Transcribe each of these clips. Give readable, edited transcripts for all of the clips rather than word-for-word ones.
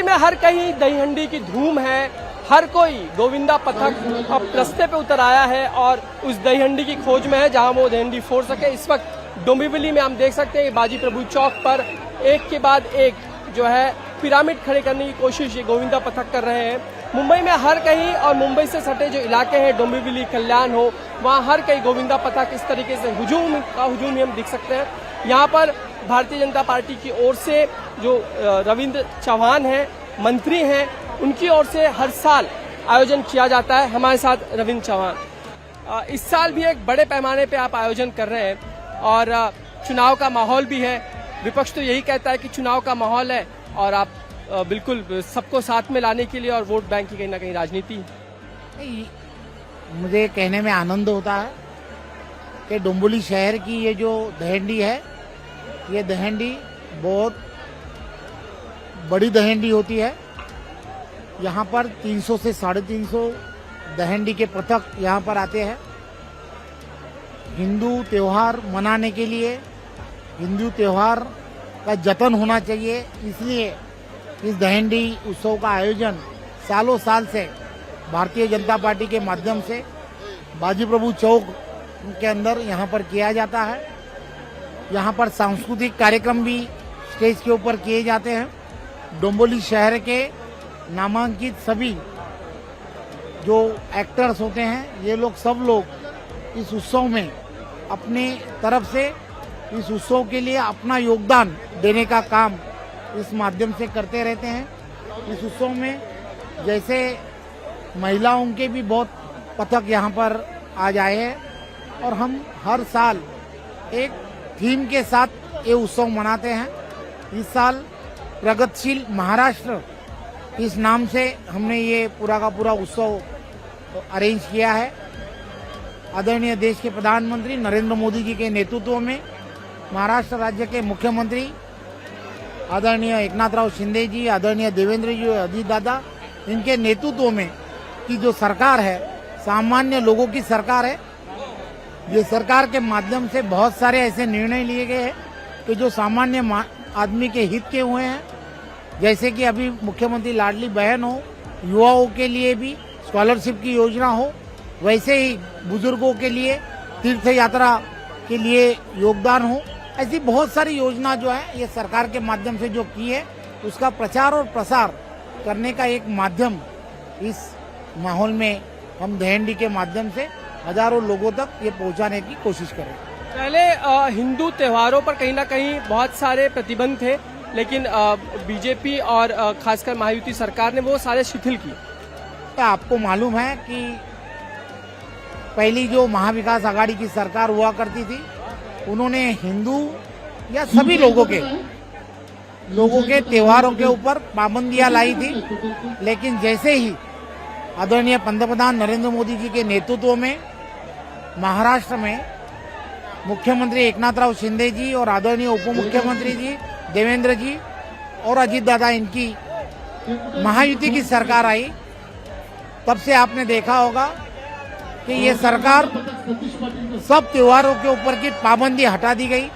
मुंबई में हर कहीं दही हंडी की धूम है। हर कोई गोविंदा पथक अब रास्ते पे उतर आया है और उस दही हंडी की खोज में है जहां वो दही हंडी फोड़ सके। इस वक्त डोंबिवली में हम देख सकते हैं बाजी प्रभु चौक पर एक के बाद एक जो है पिरामिड खड़े करने की कोशिश ये गोविंदा पथक कर रहे हैं। मुंबई में हर कहीं और मुंबई से सटे जो इलाके हैं डोंबिवली कल्याण हो वहाँ हर कहीं गोविंदा पथक इस तरीके से हुजूम हम दिख सकते हैं। यहाँ पर भारतीय जनता पार्टी की ओर से जो रविंद्र चौहान हैं मंत्री हैं उनकी ओर से हर साल आयोजन किया जाता है। हमारे साथ रविंद्र चौहान, इस साल भी एक बड़े पैमाने पे आप आयोजन कर रहे हैं और चुनाव का माहौल भी है। विपक्ष तो यही कहता है कि चुनाव का माहौल है और आप बिल्कुल सबको साथ में लाने के लिए और वोट बैंक की कहीं ना कहीं राजनीति। मुझे कहने में आनंद होता है कि डोंबिवली शहर की ये जो दहीहंडी है ये दहीहंडी बहुत बड़ी दहीहंडी होती है। यहाँ पर 300 से 350 दहीहंडी के पथक यहाँ पर आते हैं। हिंदू त्योहार मनाने के लिए हिंदू त्योहार का जतन होना चाहिए, इसलिए इस दहीहंडी उत्सव का आयोजन सालों साल से भारतीय जनता पार्टी के माध्यम से बाजी प्रभु चौक के अंदर यहाँ पर किया जाता है। यहाँ पर सांस्कृतिक कार्यक्रम भी स्टेज के ऊपर किए जाते हैं। डोंबिवली शहर के नामांकित सभी जो एक्टर्स होते हैं ये लोग सब लोग इस उत्सव में अपने तरफ से इस उत्सव के लिए अपना योगदान देने का काम इस माध्यम से करते रहते हैं। इस उत्सव में जैसे महिलाओं के भी बहुत पथक यहाँ पर आ जाए हैं और हम हर साल एक थीम के साथ ये उत्सव मनाते हैं। इस साल प्रगतिशील महाराष्ट्र इस नाम से हमने ये पूरा का पूरा उत्सव अरेंज किया है। आदरणीय देश के प्रधानमंत्री नरेंद्र मोदी जी के नेतृत्व में महाराष्ट्र राज्य के मुख्यमंत्री आदरणीय एकनाथराव शिंदे जी, आदरणीय देवेंद्र जी, अजीत दादा, इनके नेतृत्व में की जो सरकार है सामान्य लोगों की सरकार है। ये सरकार के माध्यम से बहुत सारे ऐसे निर्णय लिए गए हैं कि जो सामान्य आदमी के हित के हुए हैं। जैसे कि अभी मुख्यमंत्री लाडली बहन हो, युवाओं के लिए भी स्कॉलरशिप की योजना हो, वैसे ही बुजुर्गों के लिए तीर्थ यात्रा के लिए योगदान हो। ऐसी बहुत सारी योजना जो है ये सरकार के माध्यम से जो की है उसका प्रचार और प्रसार करने का एक माध्यम इस माहौल में हम दहीहंडी के माध्यम से हजारों लोगों तक ये पहुंचाने की कोशिश करें। पहले हिंदू त्योहारों पर कहीं ना कहीं बहुत सारे प्रतिबंध थे, लेकिन बीजेपी और खासकर महायुति सरकार ने वो सारे शिथिल किए। तो आपको मालूम है कि पहली जो महाविकास आघाड़ी की सरकार हुआ करती थी उन्होंने हिंदू या सभी लोगों के त्योहारों के ऊपर पाबंदियां लाई थी। लेकिन जैसे ही आदरणीय पंतप्रधान नरेंद्र मोदी जी के नेतृत्व में महाराष्ट्र में मुख्यमंत्री एकनाथराव शिंदे जी और आदरणीय उप मुख्यमंत्री जी देवेंद्र जी और अजीत दादा इनकी महायुति की सरकार आई, तब से आपने देखा होगा कि ये सरकार सब त्योहारों के ऊपर की पाबंदी हटा दी गई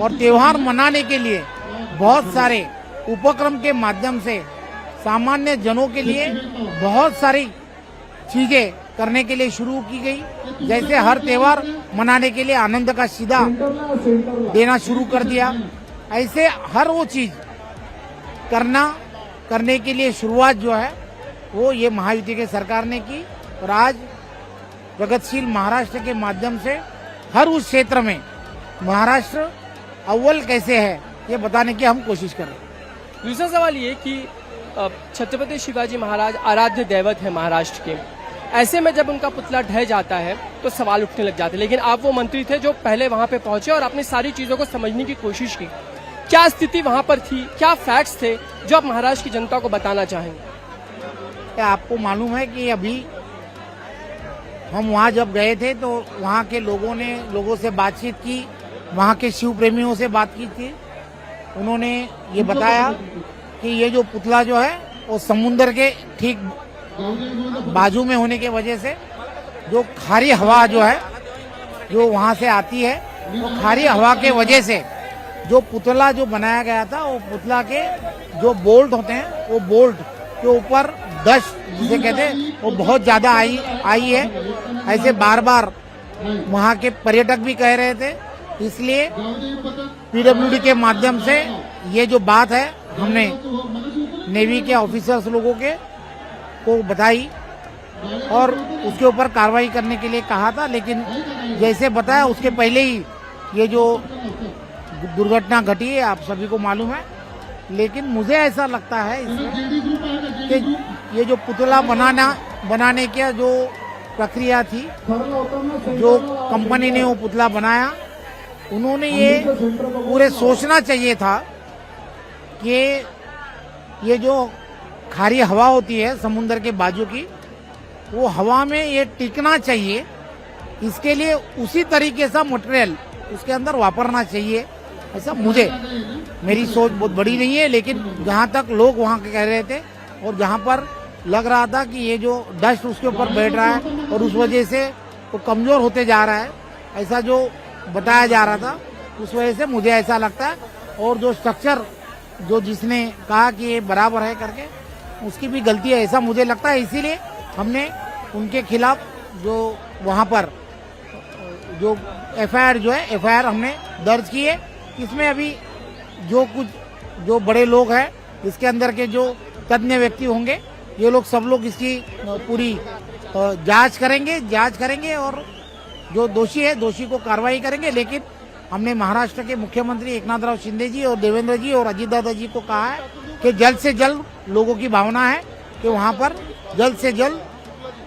और त्योहार मनाने के लिए बहुत सारे उपक्रम के माध्यम से सामान्य जनों के लिए बहुत सारी चीजें करने के लिए शुरू की गई। जैसे हर त्योहार मनाने के लिए आनंद का सीधा देना शुरू कर दिया। ऐसे हर वो चीज करने के लिए शुरुआत जो है वो ये महायुति के सरकार ने की और आज प्रगतिशील महाराष्ट्र के माध्यम से हर उस क्षेत्र में महाराष्ट्र अव्वल कैसे है ये बताने की हम कोशिश कर रहे हैं। दूसरा सवाल ये कि छत्रपति शिवाजी महाराज आराध्य दैवत है महाराष्ट्र के, ऐसे में जब उनका पुतला ढह जाता है तो सवाल उठने लग जाते हैं। लेकिन आप वो मंत्री थे जो पहले वहां पे पहुंचे और अपनी सारी चीजों को समझने की कोशिश की। क्या स्थिति वहां पर थी, क्या फैक्ट्स थे जो आप महाराष्ट्र की जनता को बताना चाहेंगे? क्या आपको मालूम है कि अभी हम वहाँ जब गए थे तो वहाँ के लोगों से बातचीत की, वहाँ के शिव प्रेमियों से बात की थी। उन्होंने ये बताया कि ये जो पुतला जो है वो समुद्र के ठीक बाजू में होने के वजह से जो खारी हवा जो है जो वहाँ से आती है, तो खारी हवा के वजह से जो पुतला जो बनाया गया था वो पुतला के जो बोल्ट होते हैं वो बोल्ट के ऊपर डस्ट जिसे कहते हैं वो बहुत ज्यादा आई है। ऐसे बार बार वहाँ के पर्यटक भी कह रहे थे, इसलिए पीडब्ल्यूडी के माध्यम से ये जो बात है हमने नेवी के ऑफिसर्स लोगों को बताई और उसके ऊपर कार्रवाई करने के लिए कहा था। लेकिन जैसे बताया उसके पहले ही ये जो दुर्घटना घटी है आप सभी को मालूम है। लेकिन मुझे ऐसा लगता है इसमें कि ये जो पुतला बनाने की जो प्रक्रिया थी, जो कंपनी ने वो पुतला बनाया, उन्होंने ये पूरे सोचना चाहिए था कि ये जो खारी हवा होती है समुद्र के बाजू की, वो हवा में ये टिकना चाहिए। इसके लिए उसी तरीके से मटेरियल उसके अंदर वापरना चाहिए। ऐसा मेरी सोच बहुत बड़ी नहीं है, लेकिन जहाँ तक लोग वहाँ के कह रहे थे और जहाँ पर लग रहा था कि ये जो डस्ट उसके ऊपर बैठ रहा है और उस वजह से वो कमजोर होते जा रहा है, ऐसा जो बताया जा रहा था, उस वजह से मुझे ऐसा लगता है। और जो स्ट्रक्चर जो जिसने कहा कि ये बराबर है करके, उसकी भी गलती है ऐसा मुझे लगता है। इसीलिए हमने उनके खिलाफ जो वहाँ पर जो एफआईआर हमने दर्ज की है। इसमें अभी जो बड़े लोग हैं, इसके अंदर के जो तज्ञ व्यक्ति होंगे, ये लोग सब लोग इसकी पूरी जांच करेंगे और जो दोषी है दोषी को कार्रवाई करेंगे। लेकिन हमने महाराष्ट्र के मुख्यमंत्री एकनाथराव शिंदे जी और देवेंद्र जी और अजीत दादा जी को कहा है कि जल्द से जल्द, लोगों की भावना है कि वहाँ पर जल्द से जल्द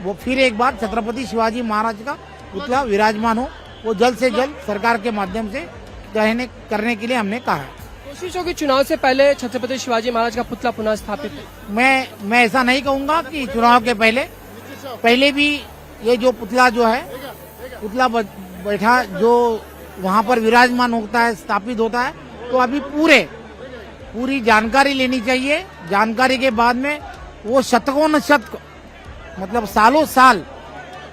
वो फिर एक बार छत्रपति शिवाजी महाराज का पुतला विराजमान हो, वो जल्द से जल्द सरकार के माध्यम से करने के लिए हमने कहा है। कोशिश होगी चुनाव से पहले छत्रपति शिवाजी महाराज का पुतला पुनः स्थापित। मैं ऐसा नहीं कहूँगा कि चुनाव के पहले भी ये जो पुतला बैठा जो वहाँ पर विराजमान होता है, स्थापित होता है, तो अभी पूरी जानकारी लेनी चाहिए। जानकारी के बाद में वो शतकों न शतक, मतलब सालों साल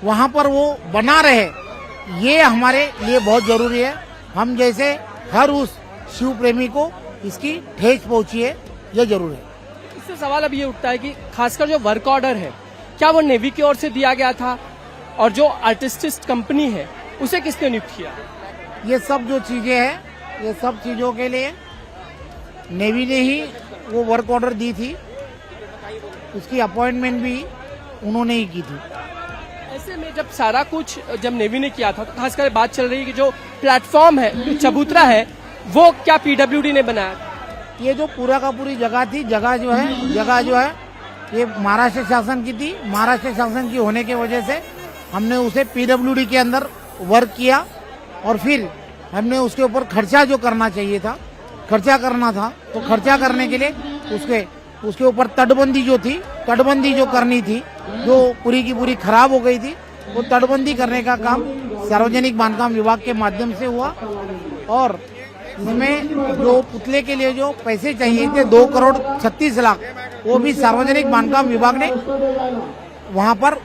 वहाँ पर वो बना रहे, ये हमारे लिए बहुत जरूरी है। हम जैसे हर उस शिव प्रेमी को इसकी ठेस पहुंची है, ये जरूर है। इससे सवाल अब ये उठता है कि खासकर जो वर्क ऑर्डर है, क्या वो नेवी की ओर से दिया गया था, और जो आर्टिस्टिस्ट कंपनी है उसे किसने नियुक्त किया? ये सब जो चीजें हैं, ये सब चीजों के लिए नेवी ने ही वो वर्क ऑर्डर दी थी, उसकी अपॉइंटमेंट भी उन्होंने ही की थी। ऐसे में जब सारा कुछ जब नेवी ने किया था, तो खासकर बात चल रही है कि जो प्लेटफॉर्म है, जो चबूतरा है, वो क्या पीडब्ल्यूडी ने बनाया? ये जो पूरा का पूरी जगह थी, जगह जो है ये महाराष्ट्र शासन की थी। महाराष्ट्र शासन की होने की वजह से हमने उसे पीडब्ल्यूडी के अंदर वर्क किया और फिर हमने उसके ऊपर खर्चा जो करना चाहिए था, खर्चा करना था, तो खर्चा करने के लिए उसके ऊपर तटबंदी जो करनी थी, जो पूरी की पूरी खराब हो गई थी, वो तटबंदी करने का काम सार्वजनिक बांधकाम विभाग के माध्यम से हुआ। और इसमें जो पुतले के लिए जो पैसे चाहिए थे 2,36,00,000, वो भी सार्वजनिक बांधकाम विभाग ने वहाँ पर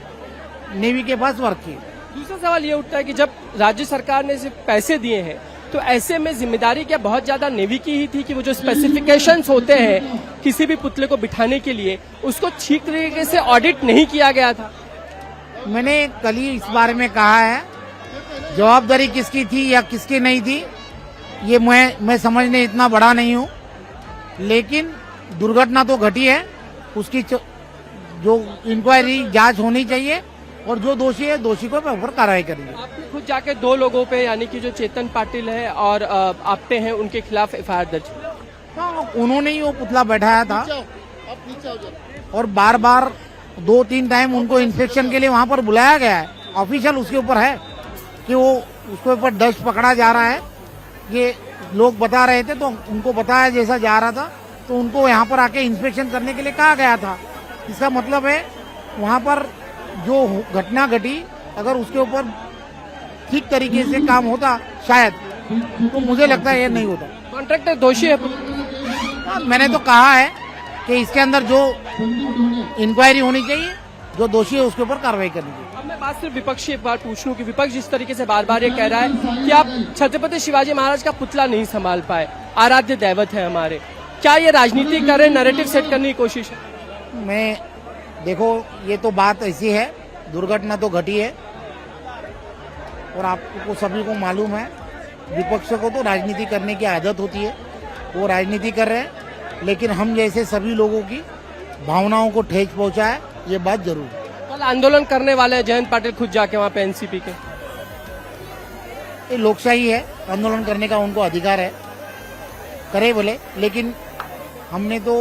नेवी के पास वर्क किए। दूसरा सवाल ये उठता है कि जब राज्य सरकार ने सिर्फ पैसे दिए हैं, तो ऐसे में जिम्मेदारी क्या बहुत ज्यादा नेवी की ही थी कि वो जो स्पेसिफिकेशंस होते हैं किसी भी पुतले को बिठाने के लिए, उसको ठीक तरीके से ऑडिट नहीं किया गया था? मैंने कल ही इस बारे में कहा है, जवाबदारी किसकी थी या किसकी नहीं थी, ये मैं समझने इतना बड़ा नहीं हूँ। लेकिन दुर्घटना तो घटी है, उसकी जो इंक्वायरी जांच होनी चाहिए और जो दोषी है दोषी को ऊपर कार्रवाई करेंगे। आपने खुद जाके 2 लोगों पे, यानी कि जो चेतन पाटिल है और आपटे हैं, उनके खिलाफ एफआईआर दर्ज? हाँ, उन्होंने ही वो पुतला बैठाया था और बार 2-3 टाइम उनको इंस्पेक्शन के लिए वहाँ पर बुलाया गया है। ऑफिशियल उसके ऊपर है कि वो उसके ऊपर डस्ट पकड़ा जा रहा है, ये लोग बता रहे थे, तो उनको बताया जैसा जा रहा था, तो उनको यहाँ पर आके इंस्पेक्शन करने के लिए कहा गया था। इसका मतलब है वहाँ पर जो घटना घटी, अगर उसके ऊपर ठीक तरीके से काम होता शायद, तो मुझे लगता है ये नहीं होता। कॉन्ट्रैक्टर दोषी है? मैंने तो कहा है कि इसके अंदर जो इंक्वायरी होनी चाहिए, जो दोषी है उसके ऊपर कार्रवाई करनी चाहिए। अब मैं बात सिर्फ विपक्षी एक बार पूछ लूं कि विपक्ष जिस तरीके से बार बार ये कह रहा है कि आप छत्रपति शिवाजी महाराज का पुतला नहीं संभाल पाए, आराध्य दैवत है हमारे, क्या ये राजनीति कर रहे, नैरेटिव सेट करने की कोशिश है? मैं देखो, ये तो बात ऐसी है, दुर्घटना तो घटी है और आपको सभी को मालूम है, विपक्ष को तो राजनीति करने की आदत होती है, वो राजनीति कर रहे हैं, लेकिन हम जैसे सभी लोगों की भावनाओं को ठेस पहुंचा है, ये बात जरूर है। कल आंदोलन करने वाले हैं जयंत पाटिल खुद जाके वहाँ पे एनसीपी के। ये लोकशाही है, आंदोलन करने का उनको अधिकार है, करे बोले, लेकिन हमने तो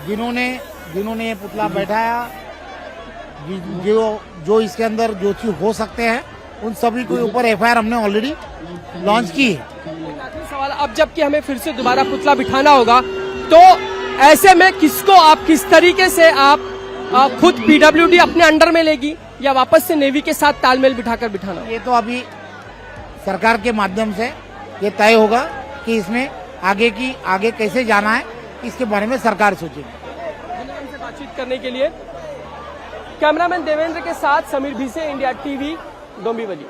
जिन्होंने ये पुतला बैठाया, जो इसके अंदर जो चीज हो सकते हैं, उन सभी के ऊपर एफआईआर हमने ऑलरेडी लॉन्च की है। आखिरी सवाल, अब जबकि हमें फिर से दोबारा पुतला बिठाना होगा, तो ऐसे में किसको आप, किस तरीके से आप खुद पीडब्ल्यूडी अपने अंडर में लेगी या वापस से नेवी के साथ तालमेल बिठाकर बिठाना? ये तो अभी सरकार के माध्यम से ये तय होगा कि इसमें आगे कैसे जाना है, इसके बारे में सरकार सोचेगी। हमसे बातचीत करने के लिए कैमरामैन देवेंद्र के साथ समीर भीसे, इंडिया टीवी, डोंबिवली।